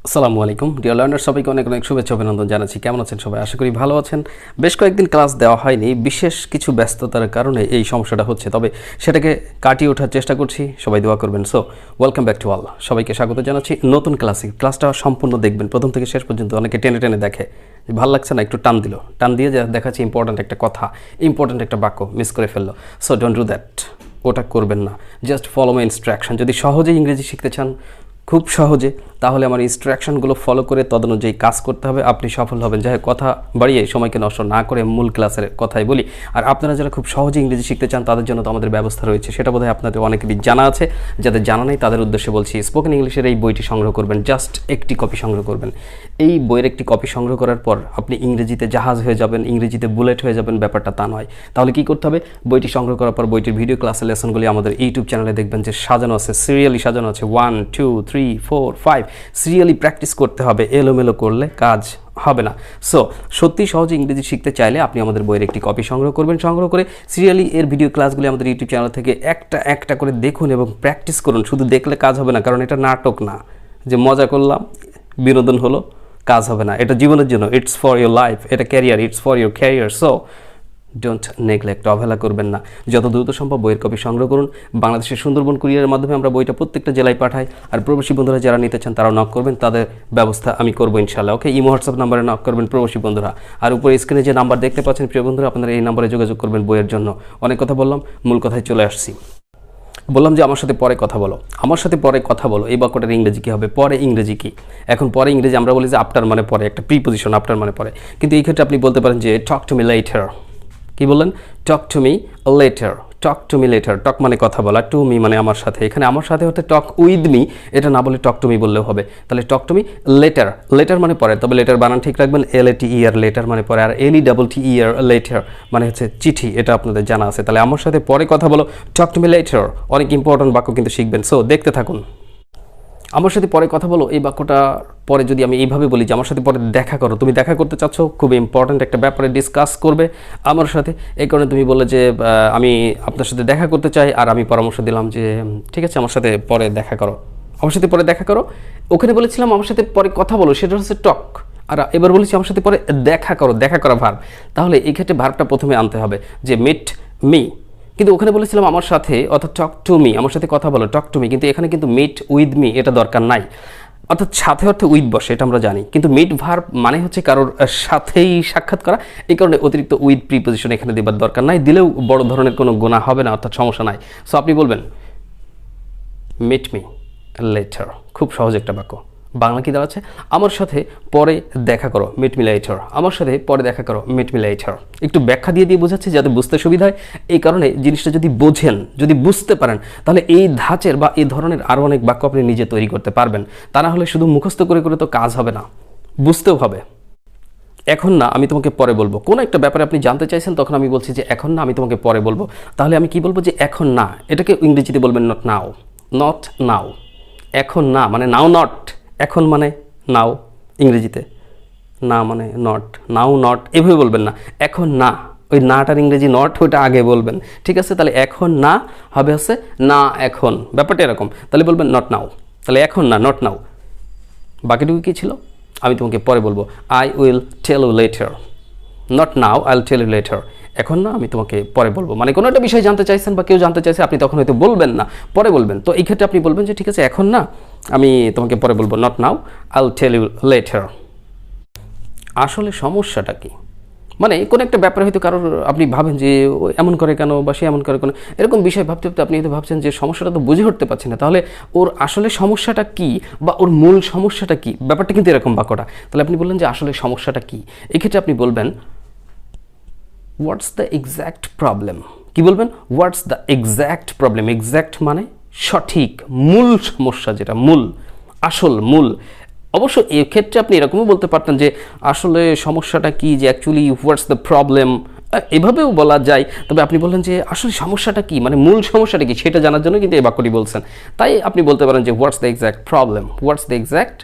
আসসালামু আলাইকুম deer learner, সবাইকে অনেক অনেক শুভেচ্ছা অভিনন্দন জানাচ্ছি। কেমন আছেন সবাই? আশা করি ভালো আছেন। বেশ কয়েকদিন ক্লাস দেওয়া হয়নি, বিশেষ কিছু ব্যস্ততার কারণে এই সমস্যাটা হচ্ছে, তবে সেটাকে কাটিয়ে ওঠার চেষ্টা করছি। সবাই দোয়া করবেন। So welcome back to all, সবাইকে স্বাগত জানাচ্ছি নতুন ক্লাসে। ক্লাসটা সম্পূর্ণ দেখবেন প্রথম থেকে শেষ পর্যন্ত। অনেকে টেনে টেনে দেখে, ভালো লাগছে না, একটু টান দিল, টান দিয়ে দেখাচ্ছে ইম্পর্ট্যান্ট একটা কথা, ইম্পর্ট্যান্ট একটা বাক্য মিস করে ফেললো। সো ডোন্ট ডু দ্যাট, ওটা করবেন না। Just follow my instruction. যদি সহজে ইংরেজি শিখতে চান, খুব সহজে, তাহলে আমার ইনস্ট্রাকশনগুলো ফলো করে তদনুযায়ী কাজ করতে হবে, আপনি সফল হবেন। যাই হোক, কথা বাড়িয়ে সময়কে নষ্ট না করে মূল ক্লাসের কথাই বলি। আর আপনারা যারা খুব সহজে ইংরেজি শিখতে চান, তাদের জন্য তো আমাদের ব্যবস্থা রয়েছে, সেটা বোধহয় আপনাদের অনেকেরই জানা আছে। যাদের জানা নেই তাদের উদ্দেশ্যে বলছি, স্পোকেন ইংলিশের এই বইটি সংগ্রহ করবেন, জাস্ট একটি কপি সংগ্রহ করবেন। এই বইয়ের একটি কপি সংগ্রহ করার পর আপনি ইংরেজিতে জাহাজ হয়ে যাবেন, ইংরেজিতে বুলেট হয়ে যাবেন, ব্যাপারটা তা নয়। তাহলে কি করতে হবে? বইটি সংগ্রহ করার পর বইটির ভিডিও ক্লাসের লেসনগুলি আমাদের ইউটিউব চ্যানেলে দেখবেন যে সাজানো আছে, সিরিয়ালি সাজানো আছে, 1 2 3 4 5 সিরিয়ালি প্র্যাকটিস করতে হবে। এলোমেলো করলে কাজ হবে না। সো সত্যি সহজে ইংরেজি শিখতে চাইলে আপনি আমাদের বইয়ের একটি কপি সংগ্রহ করবেন। সংগ্রহ করে সিরিয়ালি এর ভিডিও ক্লাসগুলি আমাদের ইউটিউব চ্যানেল থেকে একটা একটা করে দেখুন এবং প্র্যাকটিস করুন। শুধু দেখলে কাজ হবে না, কারণ এটা নাটক না যে মজা করলাম, বিনোদন হলো, কাজ হবে না। এটা জীবনের জন্য, ইটস ফর ইউর লাইফ, এটা career, it's for your career. So don't neglect, অবহেলা করবেন না। যত দ্রুত সম্ভব বইয়ের কপি সংগ্রহ করুন। বাংলাদেশের সুন্দরবন কুরিয়ারের মাধ্যমে আমরা বইটা প্রত্যেকটা জেলায় পাঠাই। আর প্রবাসী বন্ধুরা যারা নিতে চান তারাও নক করবেন, তাদের ব্যবস্থা আমি করবো ইনশাআল্লাহ। ওকে, ইমো হোয়াটসঅ্যাপ নাম্বারে নক করবেন প্রবাসী বন্ধুরা। আর উপরে স্ক্রিনে যে নাম্বার দেখতে পাচ্ছেন প্রিয় বন্ধুরা, আপনারা এই নাম্বারে যোগাযোগ করবেন বইয়ের জন্য। অনেক কথা বললাম, মূল কথায় চলে আসছি। বললাম যে আমার সাথে পরে কথা বলো, আমার সাথে পরে কথা বলো। এই বাক্যটার ইংরেজি কী হবে? পরে ইংরেজি কি? এখন পরে ইংরেজি আমরা বলি যে আফটার মানে পরে, একটা প্রিপোজিশন, আফটার মানে পরে। কিন্তু এই ক্ষেত্রে আপনি বলতে পারেন যে টক টু মি লেটার। কি বললেন? Talk to me later. Talk to me later, talk মানে কথা বলা, টু মি মানে আমার সাথে। এখানে আমার সাথে হতে টক উইথ মি, এটা না বলে টক টু মি বললেও হবে। তাহলে টক টু মি লেটার, লেটার মানে পরে, তবে লেটার বানান ঠিক রাখবেন, LATER লেটার মানে পরে, আর LETTER লেটার মানে হচ্ছে চিঠি, এটা আপনাদের জানা আছে। তাহলে আমার সাথে পরে কথা বলো, টক টু মি লেটার। অনেক ইম্পর্টেন্ট বাক্য কিন্তু শিখবেন। সো দেখতে থাকুন। আমার সাথে পরে কথা বলো, এই বাক্যটা পরে যদি আমি এইভাবে বলি যে আমার সাথে পরে দেখা করো, তুমি দেখা করতে চাচ্ছ, খুব ইম্পর্ট্যান্ট একটা ব্যাপারে ডিসকাস করবে আমার সাথে, এই কারণে তুমি বললে যে আমি আপনার সাথে দেখা করতে চাই, আর আমি পরামর্শ দিলাম যে ঠিক আছে আমার সাথে পরে দেখা করো, আমার সাথে পরে দেখা করো। ওখানে বলেছিলাম আমার সাথে পরে কথা বলো, সেটা হচ্ছে টক। আর এবার বলেছি আমার সাথে পরে দেখা করো, দেখা করা ভার্ব। তাহলে এই ক্ষেত্রে ভার্বটা প্রথমে আনতে হবে যে মিট মি। কিন্তু ওখানে বলেছিলাম আমার সাথে, অর্থাৎ টক টু মি, আমার সাথে কথা বলো, টক টু মি। কিন্তু এখানে কিন্তু মিট উইথ মি এটা দরকার নাই। অর্থাৎ সাথে অর্থে উইথ বসে, এটা আমরা জানি। কিন্তু মিট ভার্ব মানে হচ্ছে কারোর সাথেই সাক্ষাৎ করা, এই কারণে অতিরিক্ত উইথ প্রিপোজিশন এখানে দেবার দরকার নাই। দিলেও বড় ধরনের কোনো গুনাহ হবে না, অর্থাৎ সমস্যা নাই। সো আপনি বলবেন মিট মি লেটার। খুব সহজ একটা বাক্য। বাংলা কি দাঁড়াচ্ছে? আমার সাথে পরে দেখা করো, মিট মি লেটার। আমার সাথে পরে দেখা করো, মিট মি লেটার। একটু ব্যাখ্যা দিয়ে দিয়ে বোঝাচ্ছি যাতে বুঝতে সুবিধা হয়। এই কারণে জিনিসটা যদি বোঝেন, যদি বুঝতে পারেন, তাহলে এই ধাঁচের বা এই ধরনের আরও অনেক বাক্য আপনি নিজে তৈরি করতে পারবেন। তা না হলে শুধু মুখস্থ করে করে তো কাজ হবে না, বুঝতেও হবে। এখন না, আমি তোমাকে পরে বলবো। কোনো একটা ব্যাপারে আপনি জানতে চাইছেন, তখন আমি বলছি যে এখন না, আমি তোমাকে পরে বলবো। তাহলে আমি কি বলবো? যে এখন না। এটাকে ইংরেজিতে বলবেন নট নাও, নট নাও। এখন না মানে নাও নট, এখন মানে নাও ইংরেজিতে, না মানে নট, নাও নট, এভাবে বলবেন না। এখন না, ওই নাটার ইংরেজি নট, ওইটা আগে বলবেন, ঠিক আছে? তাহলে এখন না হবে হচ্ছে না এখন, ব্যাপারটা এরকম। তাহলে বলবেন নট নাও। তাহলে এখন না, নট নাও। বাকিটুকু কী ছিল? আমি তোমাকে পরে বলবো, I will tell you later. Not now, I will tell you later. এখন না, আমি তোমাকে পরে বলবো। মানে কোনো একটা বিষয় জানতে চাইছেন বা কেউ জানতে চাইছে, আপনি তখন হয়তো বলবেন না, পরে বলবেন। তো এই ক্ষেত্রে আপনি বলবেন যে ঠিক আছে এখন না, আমি তোমাকে পরে বলবো, not now, I will tell you later. আসলে সমস্যাটা কি? মানে কোনো একটা ব্যাপারে হয়তো কারোর আপনি ভাবেন যে এমন করে কেন, বা সে এমন করে কেন, এরকম বিষয় ভাবতে ভাবতে আপনি হয়তো ভাবছেন যে সমস্যাটা তো বুঝে উঠতে পারছি না। তাহলে ওর আসলে সমস্যাটা কি, বা ওর মূল সমস্যাটা কি? ব্যাপারটা কিন্তু এরকম বাক্যটা। তাহলে আপনি বললেন যে আসলে সমস্যাটা কি? এক্ষেত্রে আপনি বলবেন হোয়াটস দ্য এক্স্যাক্ট প্রবলেম। কি বলবেন? What's the exact problem. Exact মানে সঠিক, মূল সমস্যা, যেটা মূল, আসল, মূল। অবশ্য এক্ষেত্রে আপনি এরকমও বলতে পারতেন যে আসলে সমস্যাটা কি, যে অ্যাকচুয়ালি হোয়াটস দ্য প্রবলেম, এভাবেও বলা যায়। তবে আপনি বললেন যে আসলে সমস্যাটা কি, মানে মূল সমস্যাটা কি, সেটা জানার জন্য কিন্তু এই বাক্যটি বলছেন। তাই আপনি বলতে পারেন যে what's the exact problem, what's the exact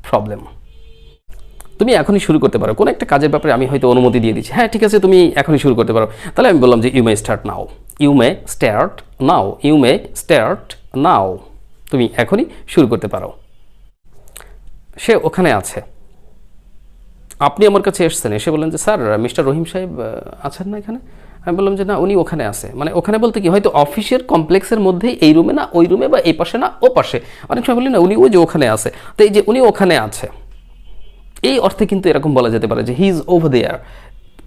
problem. তুমি এখনই শুরু করতে পারো। কোনো একটা কাজের ব্যাপারে আমি হয়তো অনুমতি দিয়ে দিচ্ছি, হ্যাঁ ঠিক আছে তুমি এখনই শুরু করতে পারো। তাহলে আমি বললাম যে you may start now, you may start now, you may start now. তুমি এখনই শুরু করতে পারো। সে ওখানে আছে, আপনি আমার কাছে এসছেন, এসে বললেন যে স্যার মিস্টার রহিম সাহেব আছেন না এখানে? আমি বললাম যে না, উনি ওখানে আছে। মানে ওখানে বলতে কি, হয়তো অফিসের কমপ্লেক্সের মধ্যেই, এই রুমে না ওই রুমে, বা এই পাশে না ও পাশে। অনেক সময় বলি না উনি ওই যে ওখানে আছে, তো এই যে উনি ওখানে আছে, এই অর্থে কিন্তু এরকম বলা যেতে পারে যে হি ইজ ওভার দেয়ার,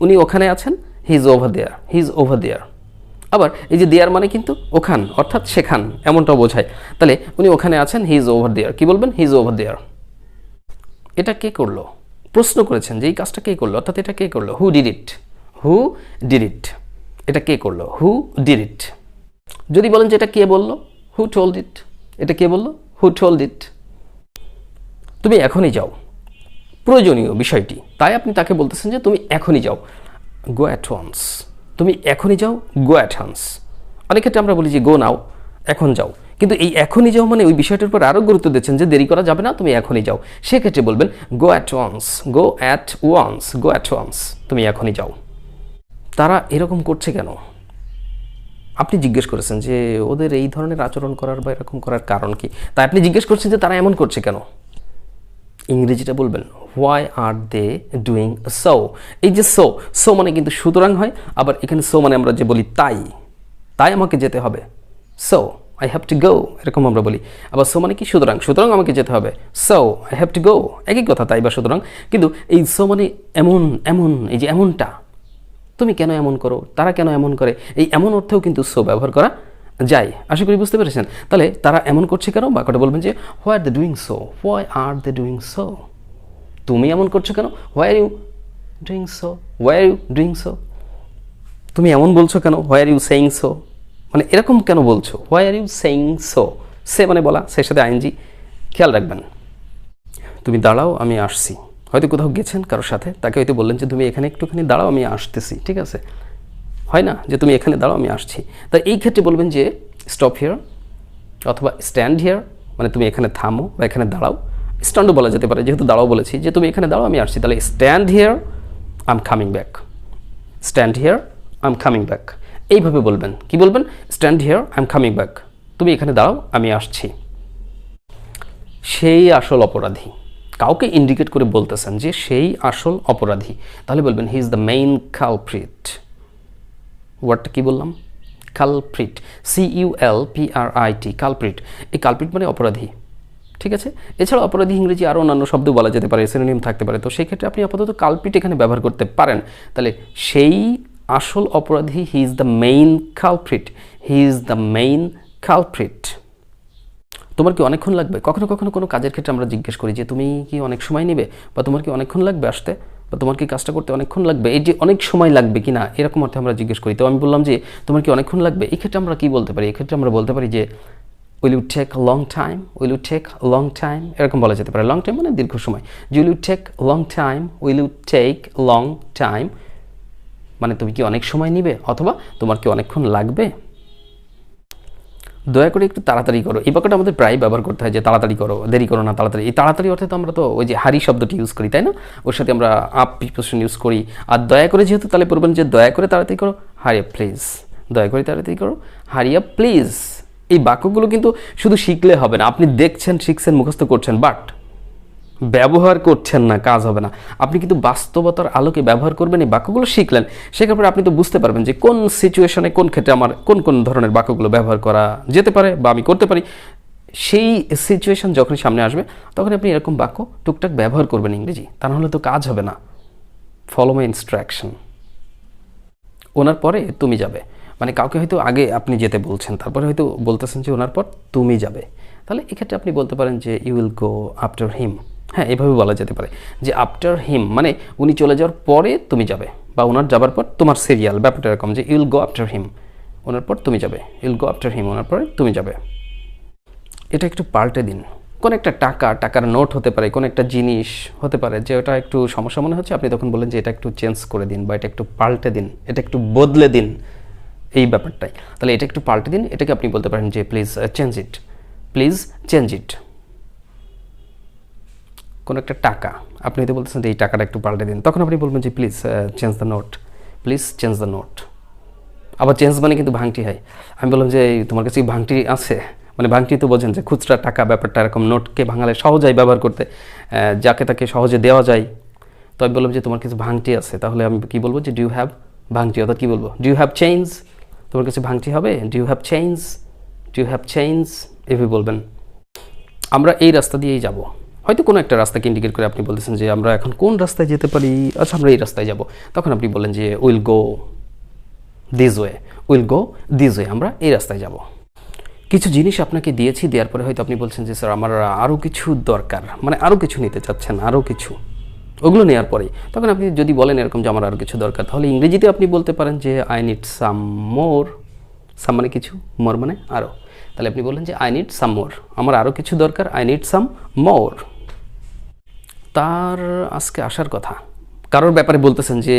উনি ওখানে আছেন, he is over there, he is over there. আবার এই যে দেয়ার মানে কিন্তু ওখান, অর্থাৎ সেখান, এমনটাও বোঝায়। তাহলে উনি ওখানে আছেন, হি ইজ ওভার দেয়ার, কি বলবেন? He is over there. এটা কে করলো? প্রশ্ন করেছেন যে এই কাজটা কে করলো, অর্থাৎ এটা কে করলো? Who did it, who did it, এটা কে করলো? Who did it. যদি বলেন যে এটা কে বললো, হু টোল্ড ইট, এটা কে বললো? হু টোল্ড ইট। তুমি এখনই যাও, প্রয়োজনীয় বিষয়টি, তাই আপনি তাকে বলতেছেন যে তুমি এখনই যাও, গো অ্যাট ওয়ান্স, তুমি এখনই যাও, গো অ্যাট ওয়ান্স। অনেক ক্ষেত্রে আমরা বলি যে গো নাও, এখন যাও, কিন্তু এই এখনই যাও মানে ওই বিষয়টার উপর আরও গুরুত্ব দিচ্ছেন যে দেরি করা যাবে না, তুমি এখনই যাও। সেক্ষেত্রে বলবেন go at once, go at once, go at once, তুমি এখনই যাও। তারা এরকম করছে কেন? আপনি জিজ্ঞেস করেছেন যে ওদের এই ধরনের আচরণ করার বা এরকম করার কারণ কি, তাই আপনি জিজ্ঞেস করছেন যে তারা এমন করছে কেন। ইংরেজিটা বলবেন why are they doing so. এই যে সো, সো মানে কিন্তু সুতরাং হয়, আবার এখানে সো মানে আমরা যে বলি তাই, তাই আমাকে যেতে হবে, so I have to go, এরকম আমরা বলি। আবার সো মানে কি? সুতরাং, সুতরাং আমাকে যেতে হবে, so I have to go, একই কথা, তাই বা সুতরাং। কিন্তু এই সো মানে এমন, এমন, এই যে এমনটা, তুমি কেন এমন করো, তারা কেন এমন করে, এই এমন অর্থেও কিন্তু সো ব্যবহার করা যায়। আশা করি বুঝতে পেরেছেন। তাহলে তারা এমন করছে কেন, বাক্যটা বলবেন যে why are they doing so, why are they doing so, তুমি এমন করছো কেন, why are you doing so, why are you doing so, তুমি এমন বলছো কেন, why are you saying so, মানে এরকম কেন বলছো, why are you saying so. সে মানে বলা, সেই সাথে আইএনজি, খেয়াল রাখবেন। তুমি দাঁড়াও আমি আসছি, হয়তো কোথাও গেছেন কারোর সাথে, তাকে হয়তো বললেন যে তুমি এখানে একটুখানি দাঁড়াও আমি আসতেছি, ঠিক আছে, হয় না যে তুমি এখানে দাঁড়াও আমি আসছি। তাই এই ক্ষেত্রে বলবেন যে স্টপ হিয়ার অথবা স্ট্যান্ড হিয়ার, মানে তুমি এখানে থামো বা এখানে দাঁড়াও। স্ট্যান্ডও বলা যেতে পারে, যেহেতু দাঁড়াও বলেছি, যে তুমি এখানে দাঁড়াও আমি আসছি, তাহলে stand here I am coming back, stand here I am coming back, এইভাবে বলবেন। কি বলবেন? Stand here I am coming back, তুমি এখানে দাঁড়াও আমি আসছি। সেই আসল অপরাধী, কাউকে ইন্ডিকেট করে বলতেছেন যে সেই আসল অপরাধী, তাহলে বলবেন he is the main culprit. ওয়ার্ডটা কি বললাম? Culprit, CULPRIT, culprit. এই কালপ্রিট মানে অপরাধী, ঠিক আছে। এছাড়াও অপরাধী ইংরেজি আরও অন্যান্য শব্দ বলা যেতে পারে, সিনোনিম থাকতে পারে, তো সেই ক্ষেত্রে আপনি আপাতত কালপ্রিট এখানে ব্যবহার করতে পারেন। তাহলে সেই আসল অপরাধী, he is the main culprit, he is the main culprit. তোমার কি অনেকক্ষণ লাগবে? কখনো কখনো কোনো কাজের ক্ষেত্রে আমরা জিজ্ঞেস করি যে তুমি কি অনেক সময় নেবে, বা তোমার কি অনেকক্ষণ লাগবে আসতে, বা তোমার কি কাজটা করতে অনেকক্ষণ লাগবে, এই যে অনেক সময় লাগবে কি না, এরকম অর্থে আমরা জিজ্ঞেস করি। তো আমি বললাম যে তোমার কি অনেকক্ষণ লাগবে, এই ক্ষেত্রে আমরা কি বলতে পারি? এই ক্ষেত্রে আমরা বলতে পারি যে will you take long time, will you take long time, এরকম বলা যেতে পারে। লং টাইম মানে দীর্ঘ সময়। Will you take long time, will you take long time মানে তুমি কি অনেক সময় নিবে, অথবা তোমার কি অনেকক্ষণ লাগবে। দয়া করে একটু তাড়াতাড়ি করো, এই বাক্যটা আমাদের প্রায় ব্যবহার করতে হয় যে তাড়াতাড়ি করো, দেরি করো না, তাড়াতাড়ি। এই তাড়াতাড়ি অর্থে তো আমরা তো ওই যে হারি শব্দটি ইউজ করি, তাই না? ওর সাথে আমরা আপ প্রিপোজিশন ইউজ করি। আর দয়া করে যেহেতু, তাহলে বলবেন যে দয়া করে তাড়াতাড়ি করো, হারি আপ প্লিজ, দয়া করে তাড়াতাড়ি করো, হারি আপ প্লিজ। এই বাক্যগুলো কিন্তু শুধু শিখলে হবে না, আপনি দেখছেন, শিখছেন, মুখস্থ করছেন, বাট ব্যবহার করছেন না, কাজ হবে না। আপনি কিন্তু বাস্তবতার আলোকে ব্যবহার করবেন, এই বাক্যগুলো শিখলেন, শেখার পরে আপনি তো বুঝতে পারবেন যে কোন সিচুয়েশনে, কোন ক্ষেত্রে আমার কোন কোন ধরনের বাক্যগুলো ব্যবহার করা যেতে পারে বা আমি করতে পারি। সেই সিচুয়েশন যখনই সামনে আসবে তখন আপনি এরকম বাক্য টুকটাক ব্যবহার করবেন ইংরেজি, তা নাহলে তো কাজ হবে না। ফলো মাই ইনস্ট্রাকশন, ওনার পরে তুমি যাবে, মানে কাউকে হয়তো আগে আপনি যেতে বলছেন, তারপরে হয়তো বলতেছেন যে ওনার পর তুমি যাবে, তাহলে এক্ষেত্রে আপনি বলতে পারেন যে you will go after him. হ্যাঁ, এভাবে বলা যেতে পারে যে আফটার হিম মানে উনি চলে যাওয়ার পরে তুমি যাবে, বা ওনার যাবার পর তোমার সিরিয়াল, ব্যাপারটা এরকম যে you will go after him, ওনার পর তুমি যাবে, you will go after him, ওনার পরে তুমি যাবে। এটা একটু পাল্টে দিন। কোন একটা টাকা, টাকার নোট হতে পারে, কোন একটা জিনিস হতে পারে যে ওটা একটু সমস্যা মনে হচ্ছে, আপনি তখন বলেন যে এটা একটু চেঞ্জ করে দিন, বা এটা একটু পাল্টে দিন, এটা একটু বদলে দিন, এই ব্যাপারটাই। তাহলে এটা একটু পাল্টে দিন, এটাকে আপনি বলতে পারেন যে please change it, please change it. কোনো একটা টাকা আপনি হয়তো বলতেছেন যে এই টাকাটা একটু পাল্টে দিন, তখন আপনি বলবেন যে please change the note, please change the note. আবার চেঞ্জ মানে কিন্তু ভাঙটি হয়। আমি বললাম যে তোমার কাছে ভাঙটি আছে, মানে ভাঙটি তো বোঝেন যে খুচরা টাকা ব্যাপারটা, এরকম নোটকে ভাঙালে সহজেই ব্যবহার করতে, যাকে তাকে সহজে দেওয়া যায়। তো আমি বললাম যে তোমার কিছু ভাঙটি আছে, তাহলে আমি কি বলবো যে ডু ইউ হ্যাভ ভাঙটি, অর্থাৎ কী বলবো, ডু ইউ হ্যাভ চেঞ্জ, তোমার কাছে ভাঙটি হবে, do you have change, do you have change, এভাবে বলবেন। আমরা এই রাস্তা দিয়েই যাব, হয়তো কোনো একটা রাস্তাকে ইন্ডিকেট করে আপনি বলতেছেন যে আমরা এখন কোন রাস্তায় যেতে পারি, আচ্ছা আমরা এই রাস্তায় যাব, তখন আপনি বললেন যে will go this way, will go this way, আমরা এই রাস্তায় যাব। কিছু জিনিস আপনাকে দিয়েছি, দেওয়ার পরে হয়তো আপনি বলছেন যে স্যার আমার আরও কিছু দরকার, মানে আরও কিছু নিতে চাচ্ছেন, আরও কিছু, ওগুলো নেওয়ার পরে তখন আপনি যদি বলেন এরকম যে আমার আরও কিছু দরকার, তাহলে ইংরেজিতে আপনি বলতে পারেন যে আই নিড সাম মোর, সাম মানে কিছু, মোর মানে আরও, তাহলে আপনি বললেন যে আই নিড সাম মোর, আমার আরও কিছু দরকার, আই নিড সাম মোর। তার আজকে আসার কথা, কারোর ব্যাপারে বলতেছেন যে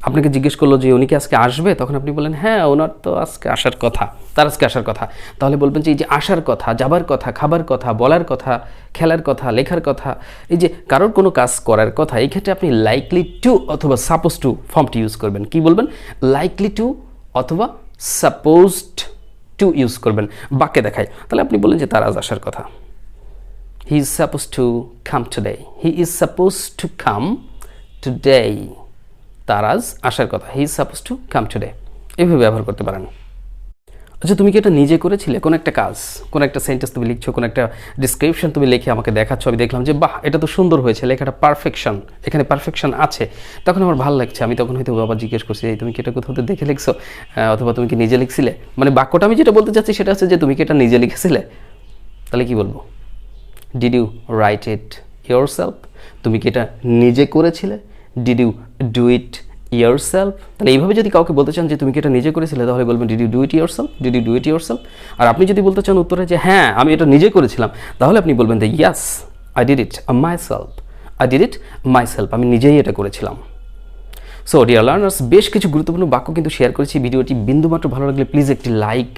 আপনাকে জিজ্ঞেস করলো যে উনি কি আজকে আসবে, তখন আপনি বলেন হ্যাঁ ওনার তো আজকে আসার কথা, তার আজকে আসার কথা, তাহলে বলবেন যে এই যে আসার কথা, যাবার কথা, খাবার কথা, বলার কথা, খেলার কথা, লেখার কথা, এই যে কারোর কোনো কাজ করার কথা, এই ক্ষেত্রে আপনি লাইকলি টু অথবা সাপোজ টু ফর্মটি ইউজ করবেন। কি বলবেন, লাইকলি টু অথবা সাপোজড টু ইউজ করবেন, বাক্যে দেখায়। তাহলে আপনি বলেন যে তার আজ আসার কথা, he is suppose to come today, he is suppose to come today, তার আজ আসার কথা, he is suppose to come today, এভাবে ব্যবহার করতে পারেন। আচ্ছা তুমি কি এটা নিজে করেছিলে, কোনো একটা কাজ, কোনো একটা সেন্টেন্স তুমি লিখছো, কোনো একটা ডিসক্রিপশন তুমি লিখে আমাকে দেখাচ্ছ, আমি দেখলাম যে বাহ এটা তো সুন্দর হয়েছে, লেখাটা পারফেকশন, এখানে পারফেকশন আছে, তখন আমার ভালো লাগছে, আমি তখন হয়তো আবার জিজ্ঞেস করছি এই তুমি কি এটা কোথাও দেখে লিখছো, অথবা তুমি কি নিজে লিখছিলে, মানে বাক্যটা আমি যেটা বলতে চাচ্ছি সেটা হচ্ছে যে তুমি কি এটা নিজে লিখেছিলে, তাহলে কি বলবো, did you write it yourself, তুমি কি এটা নিজে করেছিলে, did you do it yourself. তাহলে এইভাবে যদি কাউকে বলতে চান যে তুমি কি এটা নিজে করেছিলে, তাহলে বলবেন did you do it yourself, did you do it yourself. আর আপনি যদি বলতে চান উত্তরে যে হ্যাঁ আমি এটা নিজে করেছিলাম, তাহলে আপনি বলবেন যে yes I did it myself, I did it myself, আমি নিজেই এটা করেছিলাম। সো ডিয়ার লার্নার্স, বেশ কিছু গুরুত্বপূর্ণ বাক্য কিন্তু শেয়ার করেছি। ভিডিওটি বিন্দুমাত্র ভালো লাগলে প্লিজ একটি লাইক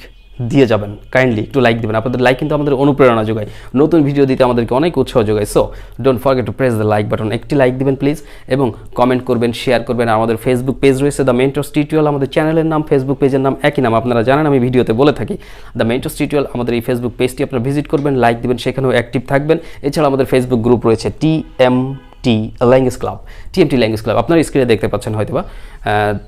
দিয়ে যাবেন, কাইন্ডলি একটু লাইক দেবেন, আপনাদের লাইক কিন্তু আমাদের অনুপ্রেরণা যোগায়, নতুন ভিডিও দিতে আমাদেরকে অনেক উৎসাহ যোগায়। So don't forget to press the like button, একটি লাইক দিবেন প্লিজ, এবং কমেন্ট করবেন, শেয়ার করবেন। আমাদের ফেসবুক পেজ রয়েছে দ্য মেন্টরস টিউটোরিয়াল, আমাদের চ্যানেলের নাম, ফেসবুক পেজের নাম একই নাম, আপনারা জানেন আমি ভিডিওতে বলে থাকি দ্য মেন্টরস টিউটোরিয়াল। আমাদের এই ফেসবুক পেজটি আপনারা ভিজিট করবেন, লাইক দিবেন, সেখানেও অ্যাক্টিভ থাকবেন। এছাড়া আমাদের ফেসবুক গ্রুপ রয়েছে TMT language club, TMT language club, আপনারা স্ক্রিনে দেখতে পাচ্ছেন হয়তো বা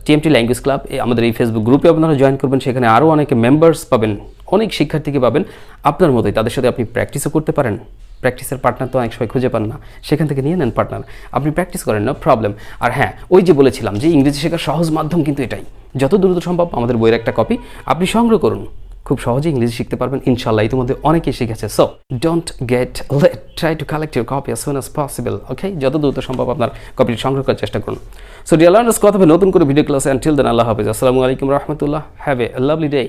টিএমটি ল্যাঙ্গুয়েজ ক্লাব, আমাদের এই ফেসবুক গ্রুপে আপনারা জয়েন করবেন, সেখানে আরও অনেকে মেম্বার্স পাবেন, অনেক শিক্ষার্থীকে পাবেন আপনার মতোই, তাদের সাথে আপনি প্র্যাকটিসও করতে পারেন। প্র্যাকটিসের পার্টনার তো অনেক সময় খুঁজে পান না, সেখান থেকে নিয়ে নেন পার্টনার, আপনি প্র্যাকটিস করেন, নো প্রবলেম। আর হ্যাঁ, ওই যে বলেছিলাম যে ইংরেজি শেখার সহজ মাধ্যম কিন্তু এটাই, যত দ্রুত সম্ভব আমাদের বইয়ের একটা কপি আপনি সংগ্রহ করুন, খুব সহজে ইংরেজি শিখতে পারবেন ইনশাল্লাহ, ইতিমধ্যে অনেকেই শিখেছে। So don't get late, try to collect your copy as soon as possible, okay, যত দ্রুত সম্ভব আপনার কপিটি সংগ্রহ করার চেষ্টা করুন। সো ডিয়ার লার্নার্স, কথা হবে নতুন করে ভিডিও ক্লাসে, আনটিল দেন আল্লাহ হাফেজ, আসসালামু আলাইকুম রহমতুল্লাহ, হ্যাভ এ লাভলি ডে।